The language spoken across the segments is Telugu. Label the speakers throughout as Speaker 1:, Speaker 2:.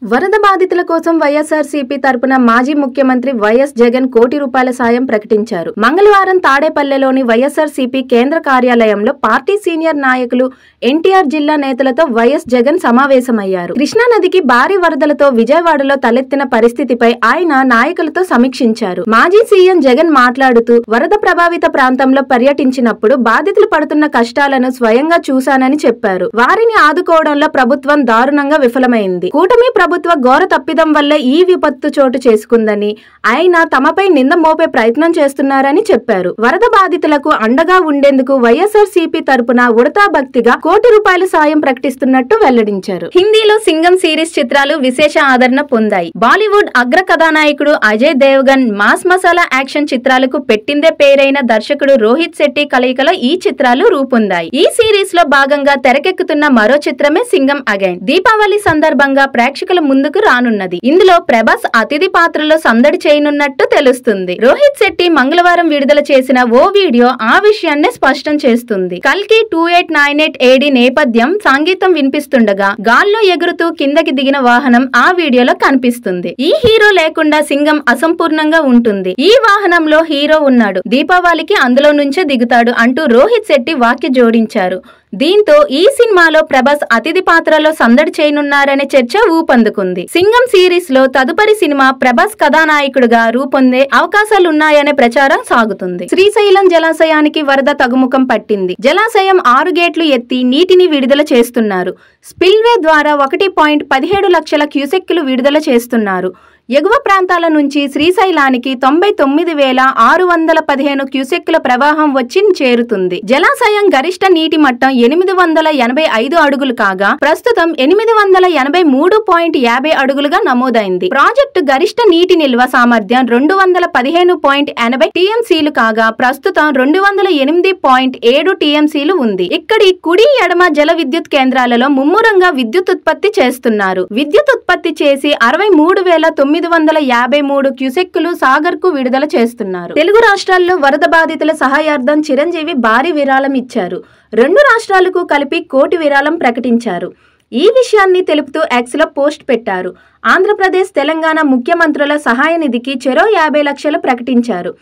Speaker 1: వరద బాధితుల కోసం వైఎస్ఆర్సీపీ తరపున మాజీ ముఖ్యమంత్రి వైఎస్ జగన్ కోటి రూపాయల సాయం ప్రకటించారు. మంగళవారం తాడేపల్లెలోని వైఎస్ఆర్సీపీ కేంద్ర కార్యాలయంలో పార్టీ సీనియర్ నాయకులు, ఎన్టీఆర్ జిల్లా నేతలతో వైఎస్ జగన్ సమావేశమయ్యారు. కృష్ణానదికి భారీ వరదలతో విజయవాడలో తలెత్తిన పరిస్థితిపై ఆయన నాయకులతో సమీక్షించారు. మాజీ సీఎం జగన్ మాట్లాడుతూ, వరద ప్రభావిత ప్రాంతంలో పర్యటించినప్పుడు బాధితులు పడుతున్న కష్టాలను స్వయంగా చూశానని చెప్పారు. వారిని ఆదుకోవడంలో ప్రభుత్వం దారుణంగా విఫలమైంది. కూటమి ప్రభుత్వ ఘోర తప్పిదం వల్లే ఈ విపత్తు చోటు చేసుకుందని, ఆయన తమపై నింద మోపే ప్రయత్నం చేస్తున్నారని చెప్పారు. వరద బాధితులకు అండగా ఉండేందుకు వైఎస్ఆర్సీపీ తరపున ఉడతా భక్తిగా కోటి రూపాయల సాయం ప్రకటిస్తున్నట్టు వెల్లడించారు. హిందీలో సింగం సిరీస్ చిత్రాలు విశేష ఆదరణ పొందాయి. బాలీవుడ్ అగ్ర కథానాయకుడు అజయ్ దేవగన్ మాస్ మసాలా యాక్షన్ చిత్రాలకు పెట్టిందే పేరైన దర్శకుడు రోహిత్ శెట్టి కలయికలో ఈ చిత్రాలు రూపొందాయి. ఈ సిరీస్ లో భాగంగా తెరకెక్కుతున్న మరో చిత్రమే సింగం అగైన్. దీపావళి సందర్భంగా ప్రేక్షకుల ముందుకు రానున్నది. ఇందులో ప్రభాస్ అతిథి పాత్రలో సందడి చేయనున్నట్టు తెలుస్తుంది. రోహిత్ శెట్టి మంగళవారం విడుదల చేసిన ఓ వీడియో ఆ విషయాన్ని స్పష్టం చేస్తుంది. కల్కి 2898 AD నేపథ్యం సంగీతం వినిపిస్తుండగా గాల్లో ఎగురుతూ కిందకి దిగిన వాహనం ఆ వీడియోలో కనిపిస్తుంది. ఈ హీరో లేకుండా సింగం అసంపూర్ణంగా ఉంటుంది. ఈ వాహనంలో హీరో ఉన్నాడు, దీపావళికి అందులో నుంచే దిగుతాడు అంటూ రోహిత్ శెట్టి వాక్య జోడించారు. దీంతో ఈ సినిమాలో ప్రభాస్ అతిథి పాత్రలో సందడి చేయనున్నారనే చర్చ ఊపందుకుంది. సింగం సిరీస్ లో తదుపరి సినిమా ప్రభాస్ కథానాయకుడిగా రూపొందే అవకాశాలున్నాయనే ప్రచారం సాగుతుంది. శ్రీశైలం జలాశయానికి వరద తగుముఖం పట్టింది. జలాశయం 6 గేట్లు ఎత్తి నీటిని విడుదల చేస్తున్నారు. స్పిల్వే ద్వారా 1.17 లక్షల క్యూసెక్కులు విడుదల చేస్తున్నారు. ఎగువ ప్రాంతాల నుంచి శ్రీశైలానికి 99,615 క్యూసెక్కుల ప్రవాహం వచ్చి చేరుతుంది. జలాశయం గరిష్ట నీటి మట్టం 885 అడుగులు కాగా ప్రస్తుతం 883.50 అడుగులుగా నమోదైంది. ప్రాజెక్టు గరిష్ట నీటి నిల్వ సామర్థ్యం 215.80 టీఎంసీలు కాగా ప్రస్తుతం 208.7 టీఎంసీలు ఉంది. ఇక్కడి కుడి ఎడమ జల విద్యుత్ కేంద్రాలలో ముమ్మరంగా విద్యుత్ ఉత్పత్తి చేస్తున్నారు. విద్యుత్ ఉత్పత్తి చేసి 63,953 క్యూసెక్కులు సాగర్ కు విడుదల చేస్తున్నారు. తెలుగు రాష్ట్రాల్లో వరద బాధితుల సహాయార్థం చిరంజీవి భారీ విరాళం ఇచ్చారు. 2 రాష్ట్రాలకు కలిపి కోటి విరాళం ప్రకటించారు. ఈ విషయాన్ని తెలుపుతూ ఎక్స్ లో పోస్ట్ పెట్టారు. ఆంధ్రప్రదేశ్, తెలంగాణ ముఖ్యమంత్రుల సహాయ నిధికి చెరో 50 లక్షలు ప్రకటించారు.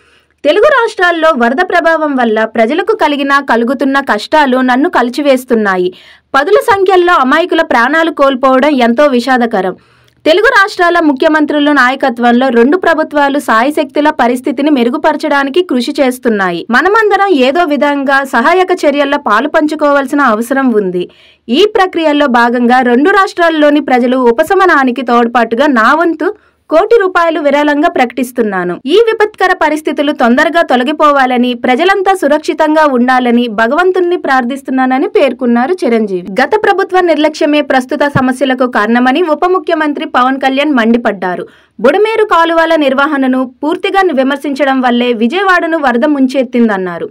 Speaker 1: తెలుగు రాష్ట్రాల్లో వరద ప్రభావం వల్ల ప్రజలకు కలుగుతున్న కష్టాలు నన్ను కలిచివేస్తున్నాయి. పదుల సంఖ్యలో అమాయకుల ప్రాణాలు కోల్పోవడం ఎంతో విషాదకరం. తెలుగు రాష్ట్రాల ముఖ్యమంత్రుల నాయకత్వంలో 2 ప్రభుత్వాలు సాయశక్తుల పరిస్థితిని మెరుగుపరచడానికి కృషి చేస్తున్నాయి. మనమందరం ఏదో విధంగా సహాయక చర్యల్లో పాలు పంచుకోవాల్సిన అవసరం ఉంది. ఈ ప్రక్రియలో భాగంగా 2 రాష్ట్రాల్లోని ప్రజలు ఉపశమనానికి తోడ్పాటుగా నా వంతు కోటి రూపాయలు విరాళంగా ప్రకటిస్తున్నాను. ఈ విపత్కర పరిస్థితులు తొందరగా తొలగిపోవాలని, ప్రజలంతా సురక్షితంగా ఉండాలని భగవంతుణ్ణి ప్రార్థిస్తున్నానని పేర్కొన్నారు చిరంజీవి. గత ప్రభుత్వ నిర్లక్ష్యమే ప్రస్తుత సమస్యలకు కారణమని ఉప ముఖ్యమంత్రి పవన్ కళ్యాణ్ మండిపడ్డారు. బుడమేరు కాలువల నిర్వహణను పూర్తిగా విమర్శించడం వల్లే విజయవాడను వరద ముంచెత్తిందన్నారు.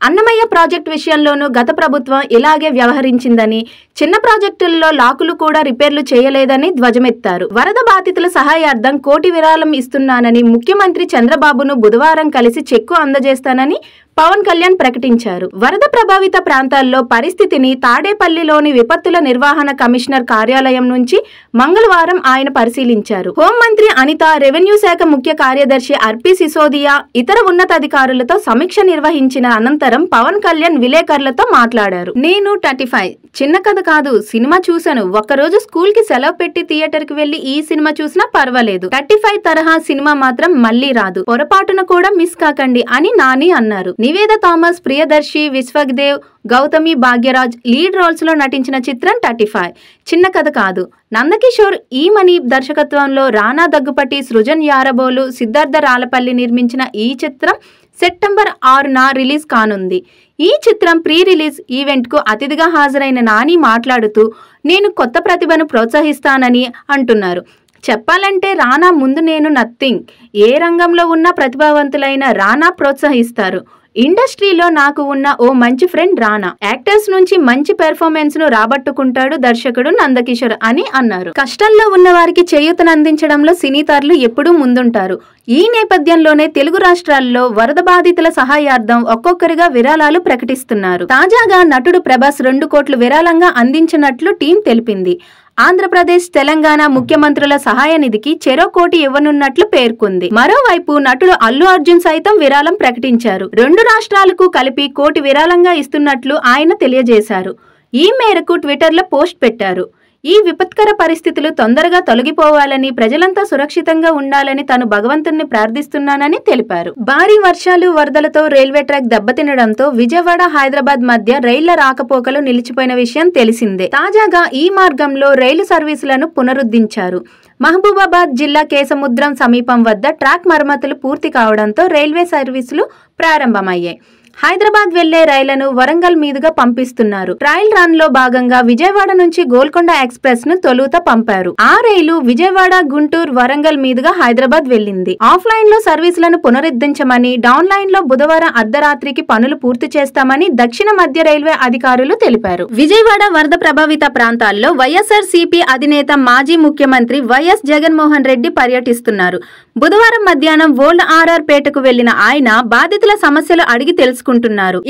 Speaker 1: అన్నమయ్య ప్రాజెక్టు విషయంలోనూ గత ప్రభుత్వం ఇలాగే వ్యవహరించిందని, చిన్న ప్రాజెక్టుల్లో లాకులు కూడా రిపేర్లు చేయలేదని ధ్వజమెత్తారు. వరద బాధితుల సహాయార్థం కోటి విరాళం ఇస్తున్నానని ముఖ్యమంత్రి చంద్రబాబును బుధవారం కలిసి చెక్కు అందజేస్తానని పవన్ కళ్యాణ్ ప్రకటించారు. వరద ప్రభావిత ప్రాంతాల్లో పరిస్థితిని తాడేపల్లిలోని విపత్తుల నిర్వహణ కమిషనర్ కార్యాలయం నుంచి మంగళవారం ఆయన పరిశీలించారు. హోంమంత్రి అనిత, రెవెన్యూ శాఖ ముఖ్య కార్యదర్శి ఆర్పి సిసోదియా, ఇతర ఉన్నతాధికారులతో సమీక్ష నిర్వహించిన అనంతరం పవన్ కళ్యాణ్ విలేకరులతో మాట్లాడారు. నేను 35 చిన్న కథ కాదు, సినిమా చూశాను. ఒక్కరోజు స్కూల్ కి సెలవు పెట్టి థియేటర్ కి వెళ్లి ఈ సినిమా చూసినా పర్వాలేదు. 35 తరహా సినిమా మాత్రం మళ్లీ రాదు. పొరపాటున కూడా మిస్ కాకండి అని నాని అన్నారు. నివేద థామస్, ప్రియదర్శి, విశ్వక్దేవ్, గౌతమి భాగ్యరాజ్ లీడ్ రోల్స్ లో నటించిన చిత్రం 35 చిన్న కథ కాదు. నందకిషోర్ ఈమని దర్శకత్వంలో రానా దగ్గుపటి, సృజన్ యారబోలు, సిద్ధార్థ రాలపల్లి నిర్మించిన ఈ చిత్రం సెప్టెంబర్ 6న రిలీజ్ కానుంది. ఈ చిత్రం ప్రీ రిలీజ్ ఈవెంట్ కు అతిథిగా హాజరైన నాని మాట్లాడుతూ, నేను కొత్త ప్రతిభను ప్రోత్సహిస్తానని అంటున్నారు. చెప్పాలంటే రానా ముందు నేను నథింగ్. ఏ రంగంలో ఉన్న ప్రతిభావంతులైన రానా ప్రోత్సహిస్తారు. ఇండస్ట్రీలో నాకు ఉన్న ఓ మంచి ఫ్రెండ్ రానా. యాక్టర్స్ నుంచి మంచి పెర్ఫార్మెన్స్ ను రాబట్టుకుంటాడు దర్శకుడు నందకిషోర్ అని అన్నారు. కష్టాల్లో ఉన్న వారికి చేయూతనందించడంలో సినీతారులు ఎప్పుడూ ముందుంటారు. ఈ నేపథ్యంలోనే తెలుగు రాష్ట్రాల్లో వరద బాధితుల సహాయార్థం ఒక్కొక్కరిగా విరాళాలు ప్రకటిస్తున్నారు. తాజాగా నటుడు ప్రభాస్ 2 కోట్లు విరాళంగా అందించినట్లు టీం తెలిపింది. ఆంధ్రప్రదేశ్, తెలంగాణ ముఖ్యమంత్రుల సహాయ నిధికి చెరో కోటి ఇవ్వనున్నట్లు పేర్కొంది. మరోవైపు నటుడు అల్లు అర్జున్ సైతం విరాళం ప్రకటించారు. 2 రాష్ట్రాలకు కలిపి కోటి విరాళంగా ఇస్తున్నట్లు ఆయన తెలియజేశారు. ఈ మేరకు ట్విట్టర్లో పోస్ట్ పెట్టారు. ఈ విపత్కర పరిస్థితులు తొందరగా తొలగిపోవాలని, ప్రజలంతా సురక్షితంగా ఉండాలని తాను భగవంతుణ్ణి ప్రార్థిస్తున్నానని తెలిపారు. భారీ వర్షాలు, వరదలతో రైల్వే ట్రాక్ దెబ్బతినడంతో విజయవాడ, హైదరాబాద్ మధ్య రైళ్ల రాకపోకలు నిలిచిపోయిన విషయం తెలిసిందే. తాజాగా ఈ మార్గంలో రైలు సర్వీసులను పునరుద్ధరించారు. మహబూబాబాద్ జిల్లా కేసముద్రం సమీపం వద్ద ట్రాక్ మరమ్మతులు పూర్తి కావడంతో రైల్వే సర్వీసులు ప్రారంభమయ్యాయి. హైదరాబాద్ వెళ్లే రైళ్లను వరంగల్ మీదుగా పంపిస్తున్నారు. ట్రయల్ రన్ లో భాగంగా విజయవాడ నుంచి గోల్కొండ ఎక్స్ప్రెస్ ను తొలుత పంపారు. ఆ రైలు విజయవాడ, గుంటూరు, వరంగల్ మీదుగా హైదరాబాద్ వెళ్లింది. ఆఫ్లైన్ లో సర్వీసులను పునరుద్ధరించమని, డౌన్ లైన్ లో బుధవారం అర్ధరాత్రికి పనులు పూర్తి చేస్తామని దక్షిణ మధ్య రైల్వే అధికారులు తెలిపారు. విజయవాడ వరద ప్రభావిత ప్రాంతాల్లో వైఎస్ఆర్సీపీ అధినేత, మాజీ ముఖ్యమంత్రి వైఎస్ జగన్మోహన్ రెడ్డి పర్యటిస్తున్నారు. బుధవారం మధ్యాహ్నం ఓల్డ్ ఆర్ఆర్ పేటకు వెళ్లిన ఆయన బాధితుల సమస్యలు అడిగి తెలుసుకుంటున్నారు.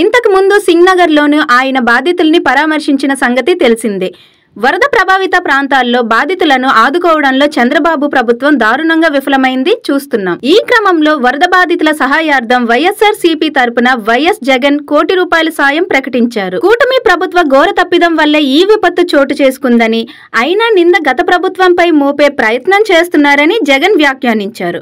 Speaker 1: ఇంతకు ముందు సింగ్నగర్ లోను ఆయన బాధితుల్ని పరామర్శించిన సంగతి తెలిసిందే. వరద ప్రభావిత ప్రాంతాల్లో బాధితులను ఆదుకోవడంలో చంద్రబాబు ప్రభుత్వం దారుణంగా విఫలమైంది చూస్తున్నాం. ఈ క్రమంలో వరద బాధితుల సహాయార్థం వైఎస్ఆర్సీపీ తరపున వైఎస్ జగన్ కోటి రూపాయల సాయం ప్రకటించారు. కూటమి ప్రభుత్వ ఘోర తప్పిదం వల్లే ఈ విపత్తు చోటు చేసుకుందని, అయినా నింద గత ప్రభుత్వంపై మోపే ప్రయత్నం చేస్తున్నారని జగన్ వ్యాఖ్యానించారు.